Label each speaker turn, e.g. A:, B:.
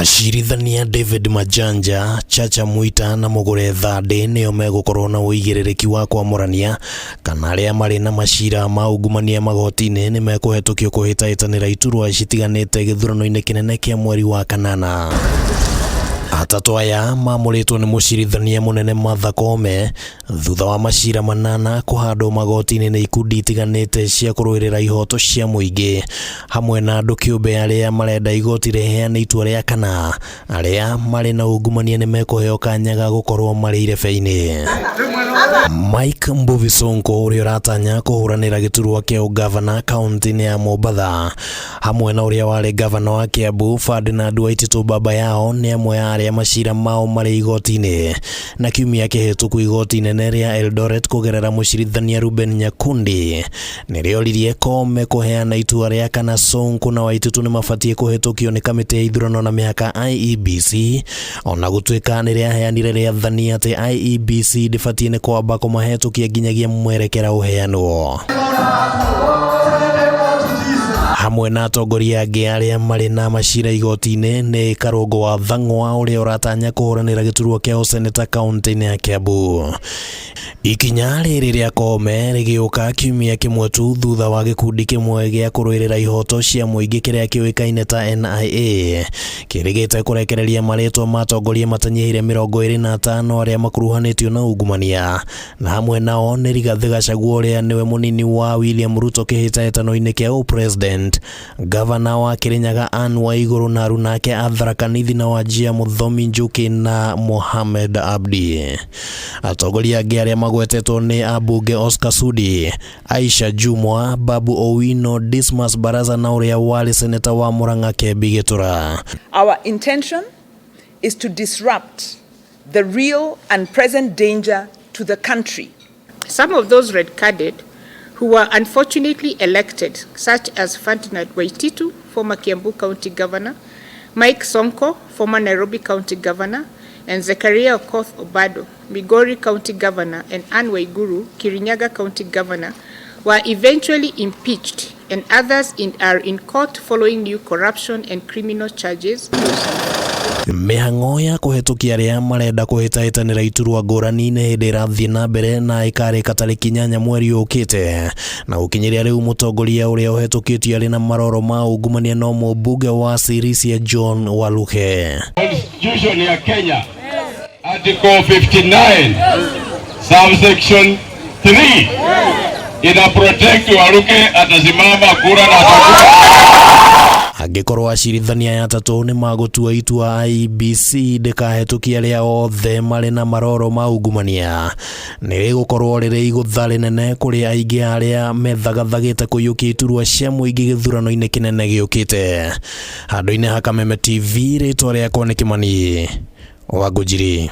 A: Acirithania David Majanja, Chacha Mwita na Mugure Thande nĩo megũkorwo na Wuigiririki wa kwamũrania kana aria marĩ na maciira ma ungumania magoti-ini nimekuhetukio kuhitahitanira iturwa citiganĩte gĩthurano-inĩ kĩnene kĩa mweri wa kanana. Atatu aya maamũrĩtwo nĩ Mucirithania munene Martha Koome thutha wa maciira manana kũhandwo magoti-ini nĩ ikundi itiganĩte cia kũrũĩrĩra ihoto cia muingi hamwe na andũ kĩũmbe arĩa marenda igoti rĩheane itua rĩa kana arĩa marĩ na ungumania nimekuheo kanya ga gũkorwo marĩ irebe-inĩ. Mike Mbuvi Sonko ũrĩa ũratanya kũhũranĩra gĩturwa kĩa ũgavana kaunti-inĩ ya Mombatha hamwe na ũrĩa warĩ gavana wa Kiambu Ferdinand Waititu baba yao nĩ amwe ya arĩa maciira mao marĩ igoti-inĩ na kiumia kĩhĩtũku igoti inene rĩa Eldoret kũgerera Mucirithania Ruben Nyakundi nĩrĩoririe Koome kũheana itua rĩa kana Sonko na Waititu nĩmabatie kũhĩtũkio nĩ kamĩtĩ ya ithurano na mĩhaka IEBC ona gũtuĩka nĩrĩaheanire rĩathani atĩ IEBC ndĩbatie nĩ kwamba kũmahetũkia nginyagia mwerekera ũheanwo. Hamwe na atongoria angĩ arĩa marĩ na maciira igoti-inĩ nĩ Karũngũ wa Thang'wa ũrĩa ũratanya kũhũranĩra gĩturwa kĩa ũseneta kaunti-inĩ ya Kiambu. Ikinya rĩrĩ rĩa Koome rĩgĩũka kiumia kĩmwe tu thutha wa gĩkundi kĩmwe gĩa kũrũĩrĩra ihoto cia muingi kĩrĩa kĩũĩkaine ta NIA kĩrĩgĩte kũrekereria marĩtwa ma atongoria matanyihĩire 25 arĩa makuruhanĩtio na ungumania, na hamwe nao nĩ Rigathi Gachagua ũrĩa nĩwe mũnini wa William Ruto kĩhĩtahĩtano-inĩ kĩa ũpresident, gavana wa Kirinyaga Anne Waigũrũ na arunake a Tharaka Nithi na Wajir Muthomi Njuki na Mohamed Abdi. Atongoria angĩ arĩa magwetetwo nĩ ambunge Oscar Sudi, Aisha Jumwa, Babu Owino, Dismas Baraza na ũrĩa warĩ seneta wa Murang'a Kembi Gĩtura.
B: Our intention is to disrupt the real and present danger to the country.
C: Some of those red-carded who were unfortunately elected, such as Ferdinand Waititu, former Kiambu County Governor, Mike Sonko, former Nairobi County Governor, and Zechariah Okoth Obado, Migori County Governor, and Anne Waiguru, Kirinyaga County Governor, were eventually impeached, and others are in court following new corruption and criminal charges.
A: Mĩhang'o ya kũhetũkia arĩa marenda kũhĩtahitanĩra iturwa ngũrani nĩ hĩndĩ ĩrathiĩ na mbere na ĩkarĩka tarĩki 8 mweri ũkĩte, na gũkinyĩria rĩu mũtongoria ũrĩa ũhetũkĩtio arĩ na maroro ma ungumania no mũmbunge wa Sirisia John Waluke.
D: Constitution ya Kenya Article 59 subsection 3 ina protect Waluke atasimama kura na
A: angĩkorwo acirithania ya atatu nĩ magũtua itua IEBC ndĩkahetũkia arĩa othe marĩ na maroro ma ungumania, nĩ gũkorwo rĩrĩ igũtha rĩnene kũrĩ aingĩ arĩa methagathagĩte kũiyũkia iturwa cia muingi gĩthurano-inĩ kĩnene gĩũkĩte. Handũ-inĩ ha Kameme TV, rĩtwa rĩakwa nĩ Kimani wa Ngũnjiri.